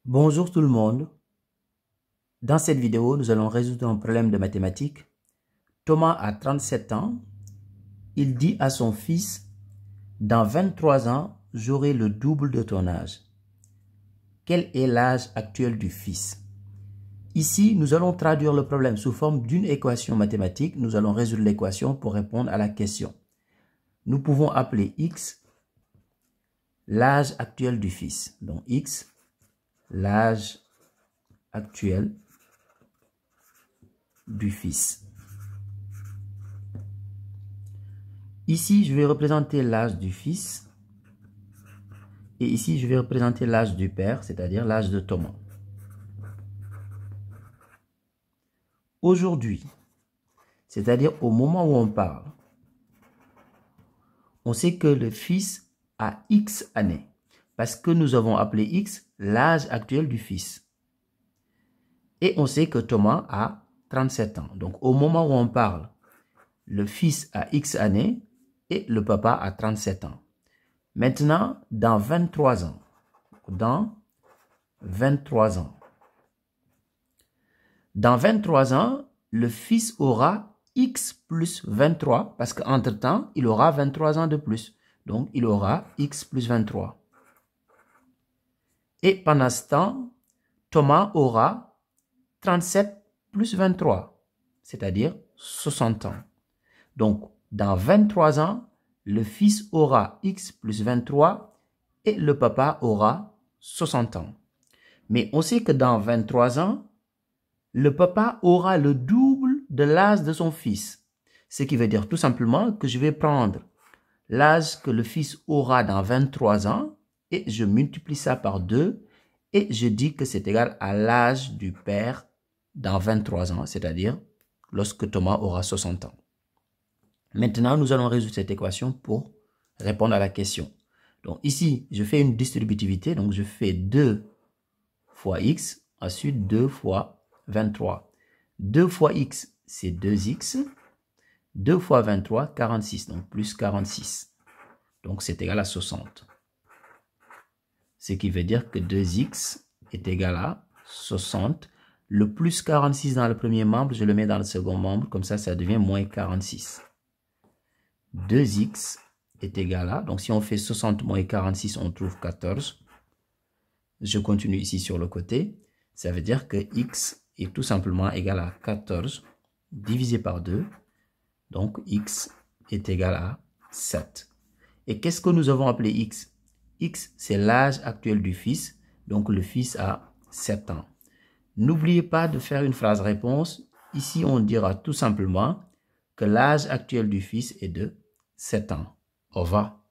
Bonjour tout le monde. Dans cette vidéo, nous allons résoudre un problème de mathématiques. Thomas a 37 ans. Il dit à son fils, « Dans 23 ans, j'aurai le double de ton âge. » Quel est l'âge actuel du fils? Ici, nous allons traduire le problème sous forme d'une équation mathématique. Nous allons résoudre l'équation pour répondre à la question. Nous pouvons appeler x l'âge actuel du fils. Donc x, l'âge actuel du fils. Ici, je vais représenter l'âge du fils. Et ici, je vais représenter l'âge du père, c'est-à-dire l'âge de Thomas. Aujourd'hui, c'est-à-dire au moment où on parle, on sait que le fils a X années. Parce que nous avons appelé X l'âge actuel du fils. Et on sait que Thomas a 37 ans. Donc au moment où on parle, le fils a X années et le papa a 37 ans. Maintenant, dans 23 ans, dans 23 ans, le fils aura X plus 23 parce qu'entre-temps, il aura 23 ans de plus. Donc, il aura X plus 23. Et pendant ce temps, Thomas aura 37 plus 23, c'est-à-dire 60 ans. Donc, dans 23 ans, le fils aura X plus 23 et le papa aura 60 ans. Mais on sait que dans 23 ans, le papa aura le double de l'âge de son fils. Ce qui veut dire tout simplement que je vais prendre l'âge que le fils aura dans 23 ans et je multiplie ça par 2 et je dis que c'est égal à l'âge du père dans 23 ans, c'est-à-dire lorsque Thomas aura 60 ans. Maintenant, nous allons résoudre cette équation pour répondre à la question. Donc ici, je fais une distributivité, donc je fais 2 fois x, ensuite 2 fois 23. 2 fois x, c'est 2x. 2 fois 23, 46, donc plus 46. Donc c'est égal à 60. Ce qui veut dire que 2x est égal à 60. Le plus 46 dans le premier membre, je le mets dans le second membre, comme ça devient moins 46. 2x est égal à, donc si on fait 60 moins 46, on trouve 14. Je continue ici sur le côté. Ça veut dire que x est tout simplement égal à 14 divisé par 2. Donc x est égal à 7. Et qu'est-ce que nous avons appelé x? X, c'est l'âge actuel du fils. Donc le fils a 7 ans. N'oubliez pas de faire une phrase réponse. Ici, on dira tout simplement que l'âge actuel du fils est de 7 ans. Au revoir.